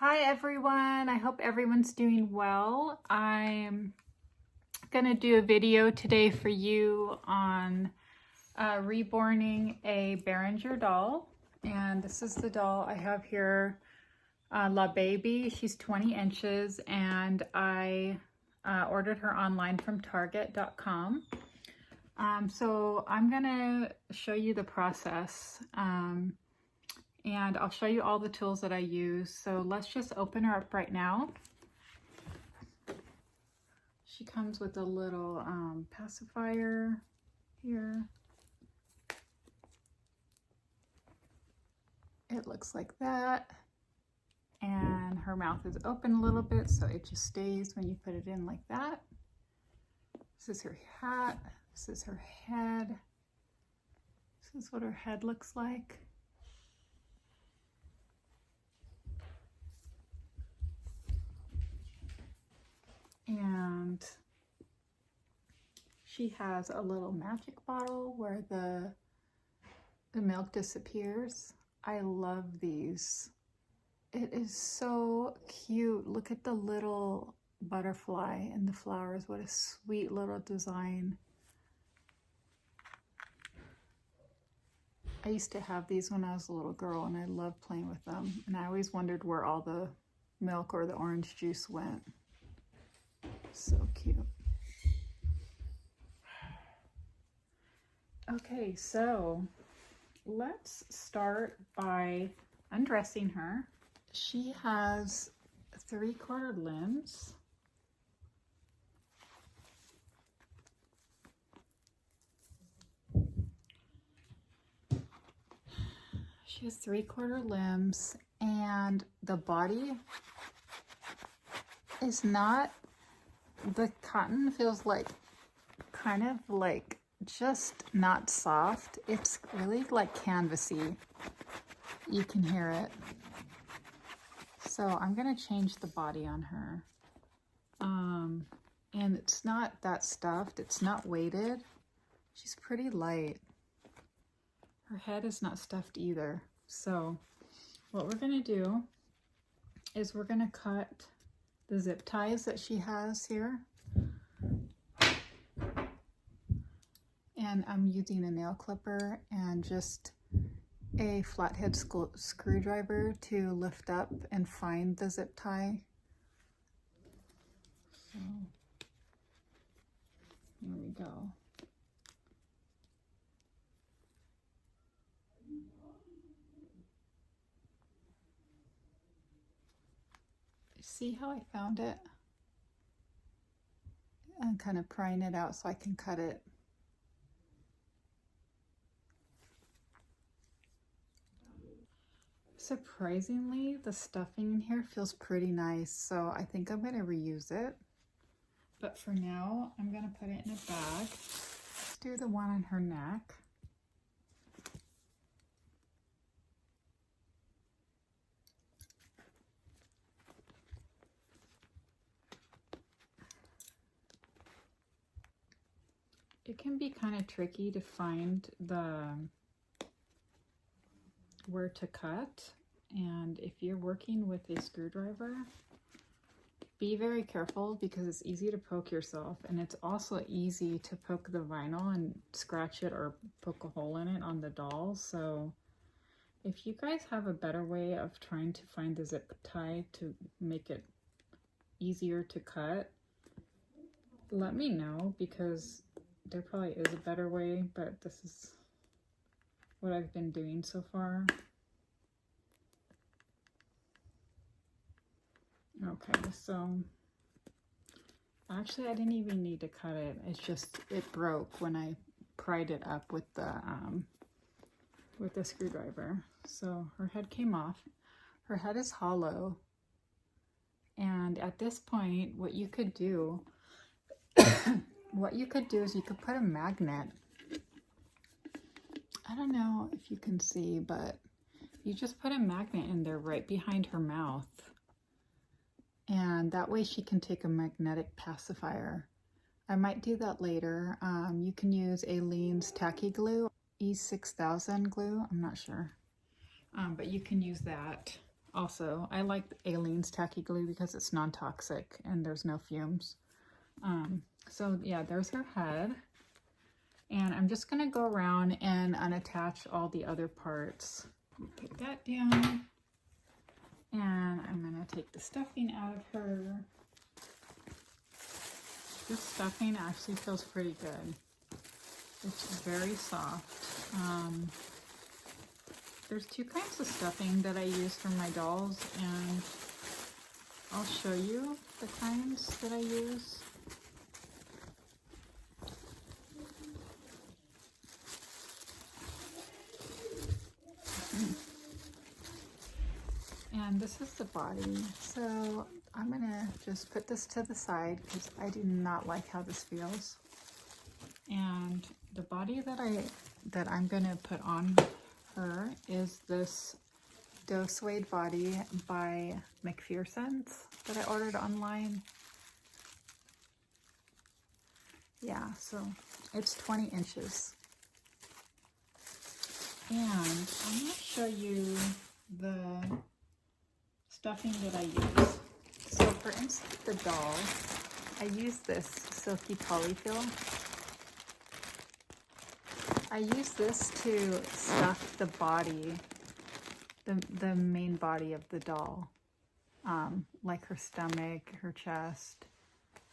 Hi everyone, I hope everyone's doing well. I'm gonna do a video today for you on reborning a Berenguer doll. And this is the doll I have here, La Baby. She's 20 inches and I ordered her online from Target.com. So I'm gonna show you the process. And I'll show you all the tools that I use. So let's just open her up right now. She comes with a little pacifier here. It looks like that. And her mouth is open a little bit, so it just stays when you put it in like that. This is her hat. This is her head. This is what her head looks like. And she has a little magic bottle where the milk disappears. I love these. It is so cute. Look at the little butterfly and the flowers. What a sweet little design. I used to have these when I was a little girl and I loved playing with them. And I always wondered where all the milk or the orange juice went. So cute. Okay, so let's start by undressing her. She has 3/4 limbs. She has 3/4 limbs and the body is not, the cotton feels like kind of like just not soft. It's really like canvasy. You can hear it. So I'm gonna change the body on her. And it's not that stuffed. It's not weighted. She's pretty light. Her head is not stuffed either. So what we're gonna do is we're gonna cut the zip ties that she has here. And I'm using a nail clipper and just a flathead screwdriver to lift up and find the zip tie. So here we go. See how I found it? I'm kind of prying it out so I can cut it. Surprisingly, the stuffing in here feels pretty nice, so I think I'm going to reuse it. But for now, I'm going to put it in a bag. Let's do the one on her neck. It can be kind of tricky to find where to cut, and if you're working with a screwdriver, be very careful because it's easy to poke yourself, and it's also easy to poke the vinyl and scratch it or poke a hole in it on the doll. So if you guys have a better way of trying to find the zip tie to make it easier to cut, let me know, because there probably is a better way, but this is what I've been doing so far. Okay, so actually I didn't even need to cut it. It's just, it broke when I pried it up with the screwdriver. So her head came off. Her head is hollow. And at this point, what you could do is you could put a magnet. I don't know if you can see, but you just put a magnet in there right behind her mouth. And that way she can take a magnetic pacifier. I might do that later. You can use Aleene's tacky glue, E6000 glue, I'm not sure. But you can use that. Also, I like Aleene's tacky glue because it's non-toxic and there's no fumes. So yeah, there's her head. And I'm just gonna go around and unattach all the other parts. Put that down. And I'm gonna take the stuffing out of her. This stuffing actually feels pretty good. It's very soft. There's two kinds of stuffing that I use for my dolls, and I'll show you the kinds that I use. And this is the body. So I'm gonna just put this to the side because I do not like how this feels. And the body that I'm gonna put on her is this doe suede body by McPherson's that I ordered online. Yeah, so it's 20 inches. And I'm gonna show you the stuffing that I use. So for instance, the doll, I use this silky polyfill. I use this to stuff the body, the main body of the doll, like her stomach, her chest.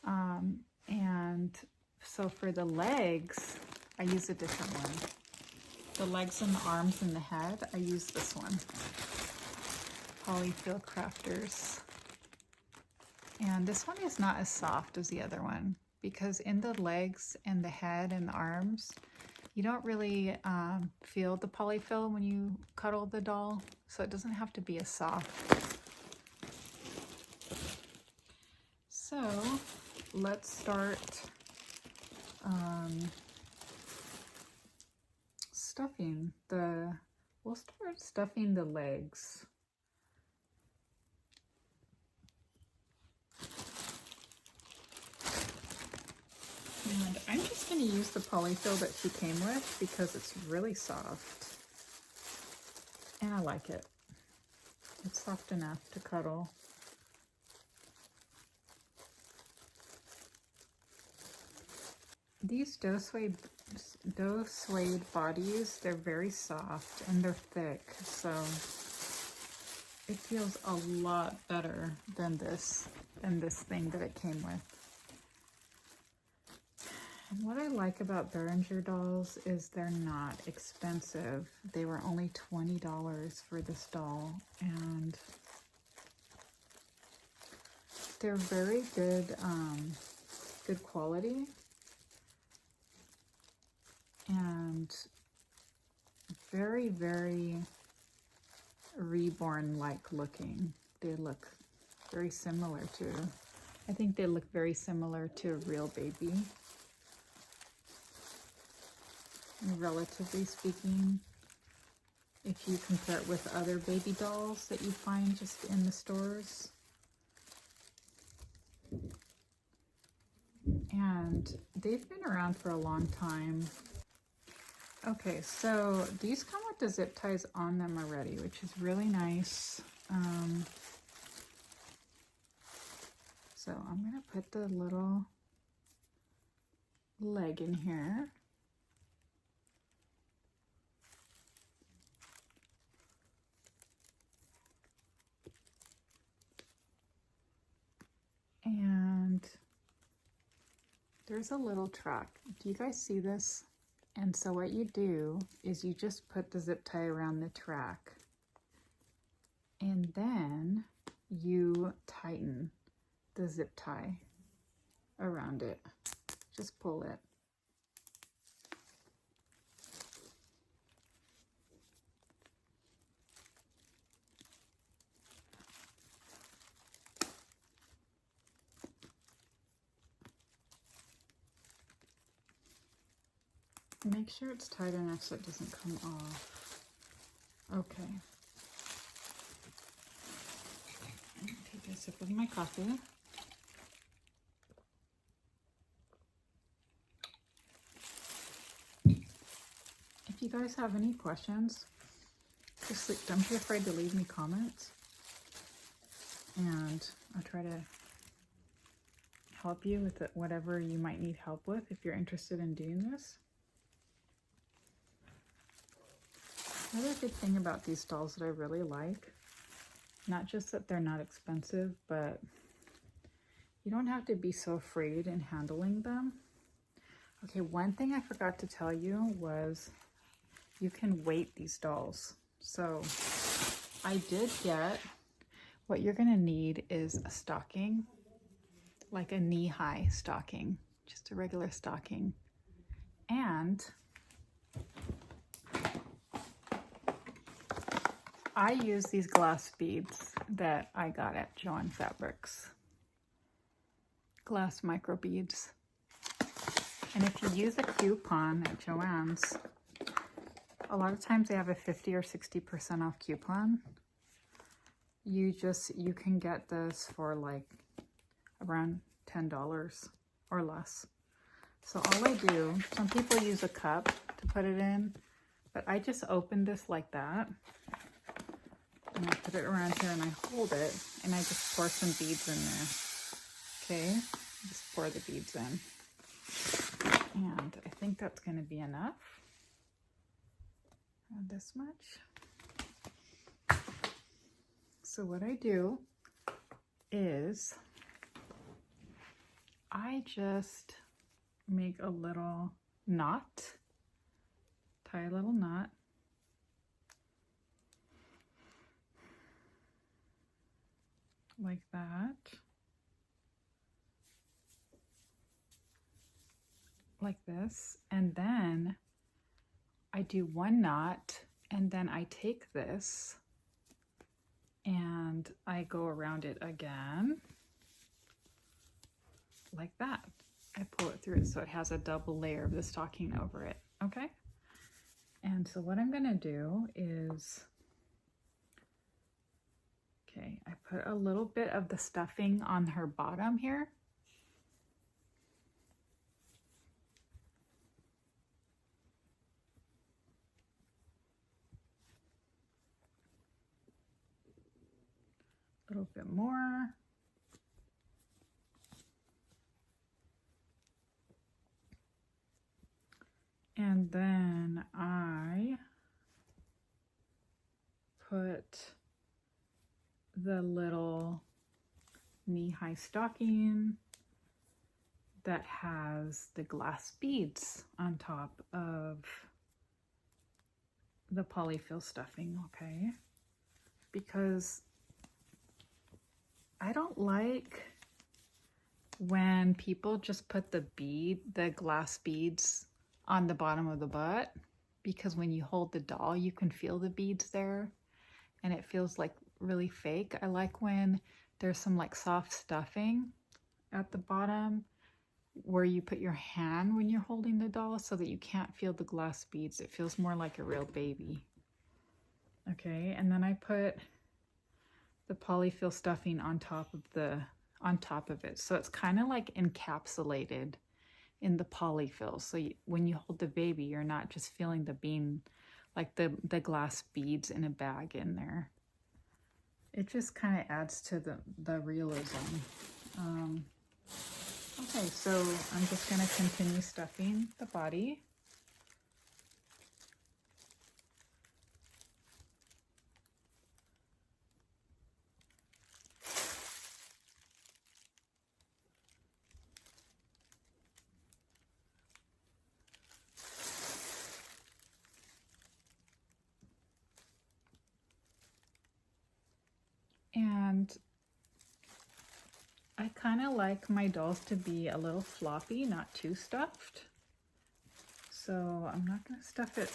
And so for the legs, I use a different one. The legs and the arms and the head, I use this one. Polyfill Crafters. And this one is not as soft as the other one because in the legs and the head and the arms, you don't really feel the polyfill when you cuddle the doll, so it doesn't have to be as soft. So let's start stuffing we'll start stuffing the legs. And I'm just going to use the polyfill that she came with because it's really soft. And I like it. It's soft enough to cuddle. These doe suede bodies, they're very soft and they're thick, so it feels a lot better than this thing that it came with. And what I like about Berenguer dolls is they're not expensive. They were only $20 for this doll, and they're very good, good quality, and very, very Reborn-like looking. They look very similar to, I think they look very similar to a real baby. Relatively speaking, if you compare it with other baby dolls that you find just in the stores. And they've been around for a long time. Okay, so these come with the zip ties on them already, which is really nice. So I'm gonna put the little leg in here. And there's a little track. Do you guys see this? And so what you do is you just put the zip tie around the track, and then you tighten the zip tie around it. Just pull it. Make sure it's tight enough so it doesn't come off. Okay. Take a sip of my coffee. If you guys have any questions, just don't be afraid to leave me comments. and I'll try to help you with whatever you might need help with if you're interested in doing this. Another good thing about these dolls that I really like, not just that they're not expensive, but you don't have to be so afraid in handling them. Okay, one thing I forgot to tell you was you can weight these dolls. So I did get, what you're gonna need is a stocking, like a knee-high stocking, just a regular stocking. And I use these glass beads that I got at Joann Fabrics. Glass micro beads. And if you use a coupon at Joann's, a lot of times they have a 50 or 60% off coupon. You can get this for like around $10 or less. So all I do, some people use a cup to put it in, but I just open this like that. And I put it around here and I hold it and I just pour some beads in there. Okay, just pour the beads in. And I think that's going to be enough. Add this much. So what I do is I just make a little knot, tie a little knot. Like that. Like this. And then I do one knot and then I take this and I go around it again. Like that. I pull it through so it has a double layer of the stocking over it. Okay? And so what I'm gonna do is, okay, I put a little bit of the stuffing on her bottom here. A little bit more. And then I put the little knee-high stocking that has the glass beads on top of the polyfill stuffing, okay? Because I don't like when people just put the glass beads on the bottom of the butt, because when you hold the doll, you can feel the beads there and it feels like really fake. I like when there's some like soft stuffing at the bottom where you put your hand when you're holding the doll so that you can't feel the glass beads. It feels more like a real baby. Okay, and then I put the polyfill stuffing on top of it. So it's kind of like encapsulated in the polyfill. So when you hold the baby, you're not just feeling the bean, like the glass beads in a bag in there. It just kind of adds to the realism. Okay, so I'm just going to continue stuffing the body. And I kind of like my dolls to be a little floppy, not too stuffed. So I'm not going to stuff it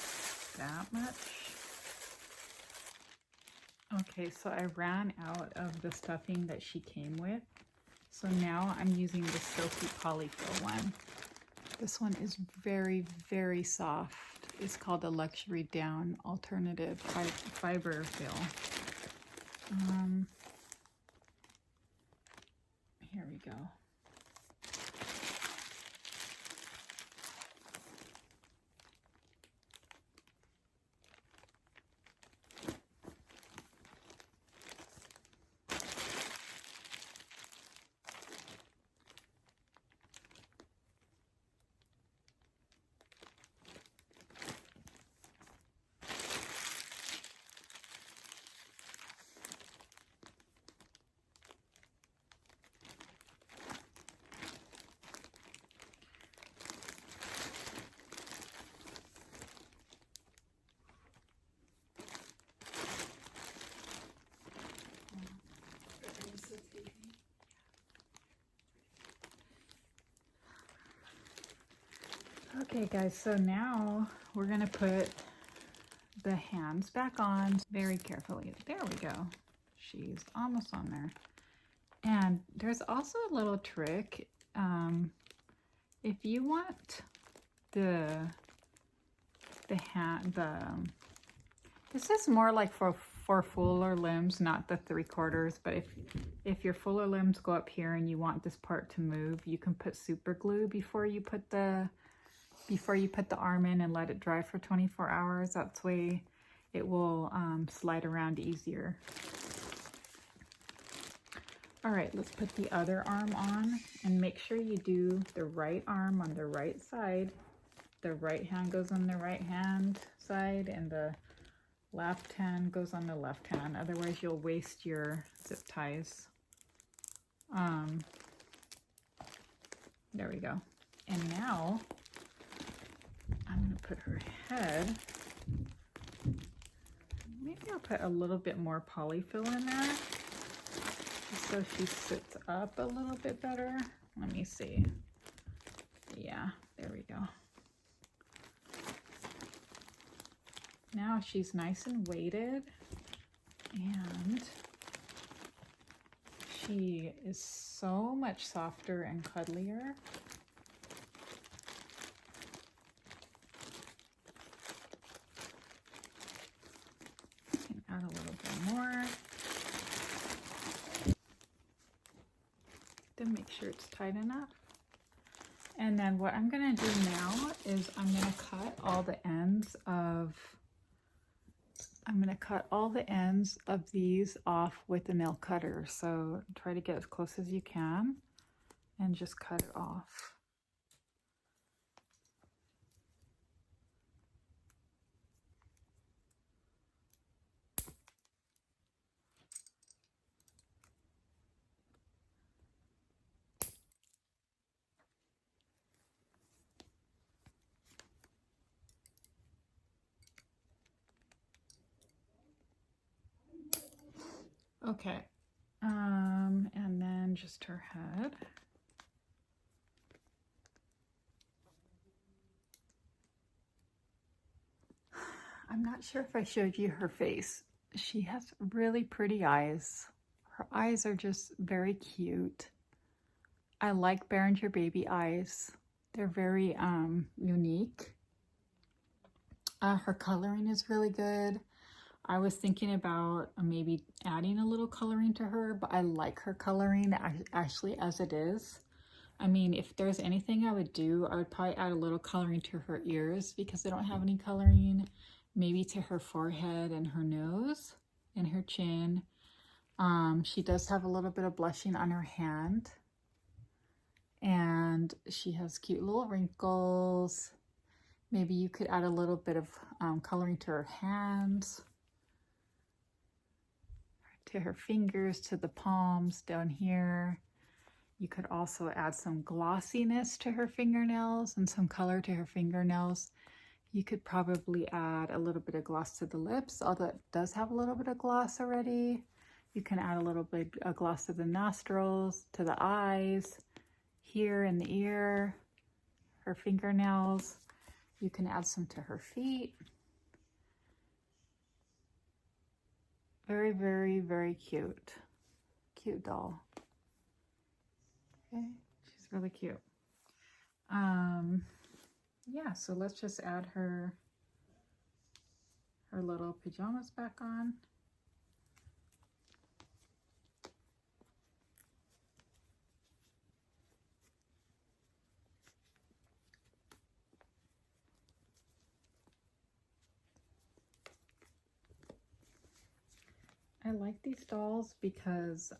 that much. Okay, so I ran out of the stuffing that she came with. So now I'm using the Silky Polyfill one. This one is very, very soft. It's called the Luxury Down Alternative Fiber Fill. Here we go. Okay guys, so now we're gonna put the hands back on very carefully. There we go. She's almost on there. And there's also a little trick. If you want this is more like for fuller limbs, not the 3/4, but if your fuller limbs go up here and you want this part to move, you can put super glue before you put the arm in and let it dry for 24 hours. That's way it will slide around easier. All right, let's put the other arm on and make sure you do the right arm on the right side. The right hand goes on the right hand side and the left hand goes on the left hand. Otherwise you'll waste your zip ties. There we go. And now I'm gonna put her head. Maybe I'll put a little bit more polyfill in there, just so she sits up a little bit better. Let me see. Yeah, there we go. Now she's nice and weighted, and she is so much softer and cuddlier. Add a little bit more. Then make sure it's tight enough. And then what I'm gonna do now is I'm gonna cut all the ends of these off with a nail cutter. So try to get as close as you can and just cut it off. Okay, and then just her head. I'm not sure if I showed you her face. She has really pretty eyes. Her eyes are just very cute. I like Berenguer baby eyes. They're very unique. Her coloring is really good. I was thinking about maybe adding a little coloring to her, but I like her coloring actually as it is. I mean, if there's anything I would do, I would probably add a little coloring to her ears because they don't have any coloring. Maybe to her forehead and her nose and her chin. She does have a little bit of blushing on her hand. And she has cute little wrinkles. Maybe you could add a little bit of coloring to her hands, to her fingers, to the palms down here. You could also add some glossiness to her fingernails and some color to her fingernails. You could probably add a little bit of gloss to the lips, although it does have a little bit of gloss already. You can add a little bit of gloss to the nostrils, to the eyes, here in the ear, her fingernails. You can add some to her feet. Very, very, very cute. Cute doll. Okay, she's really cute. Yeah, so let's just add her little pajamas back on. I like these dolls because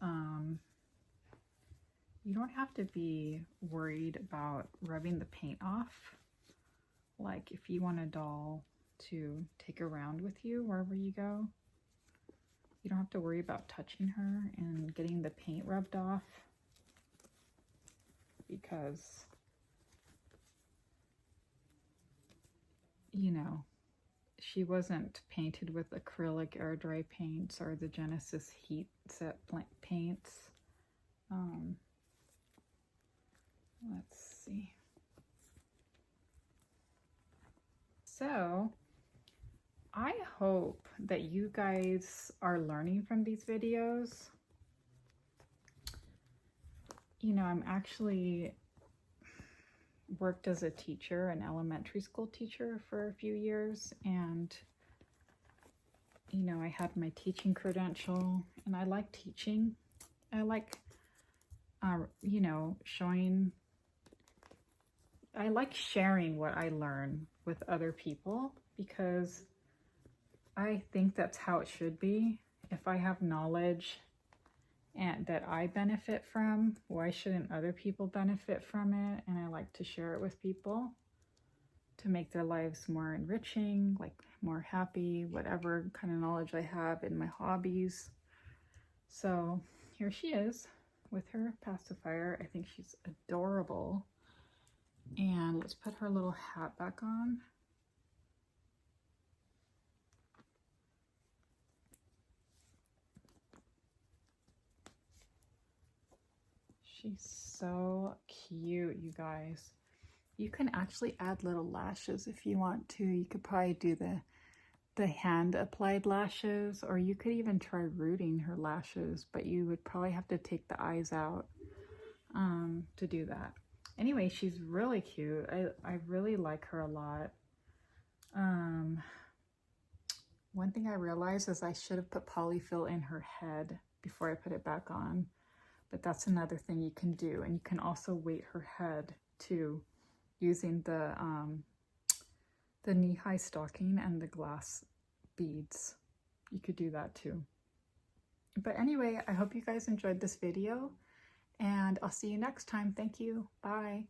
you don't have to be worried about rubbing the paint off. Like if you want a doll to take around with you wherever you go, you don't have to worry about touching her and getting the paint rubbed off, because, you know, she wasn't painted with acrylic air dry paints or the Genesis heat set paints. Let's see. that you guys are learning from these videos. You know, I'm actually worked as a teacher, an elementary school teacher for a few years, and you know, I had my teaching credential, and I like teaching. I like you know, I like sharing what I learn with other people, because I think that's how it should be. If I have knowledge and that I benefit from, why shouldn't other people benefit from it? And I like to share it with people to make their lives more enriching, like more happy, whatever kind of knowledge I have in my hobbies. So here she is with her pacifier. I think she's adorable. And let's put her little hat back on. She's so cute, you guys. You can actually add little lashes if you want to. You could probably do the hand applied lashes, or you could even try rooting her lashes, but you would probably have to take the eyes out to do that. Anyway, she's really cute. I really like her a lot. One thing I realized is I should have put polyfill in her head before I put it back on, but that's another thing you can do. And you can also weight her head too, using the knee-high stocking and the glass beads. You could do that too. But anyway, I hope you guys enjoyed this video, and I'll see you next time. Thank you. Bye.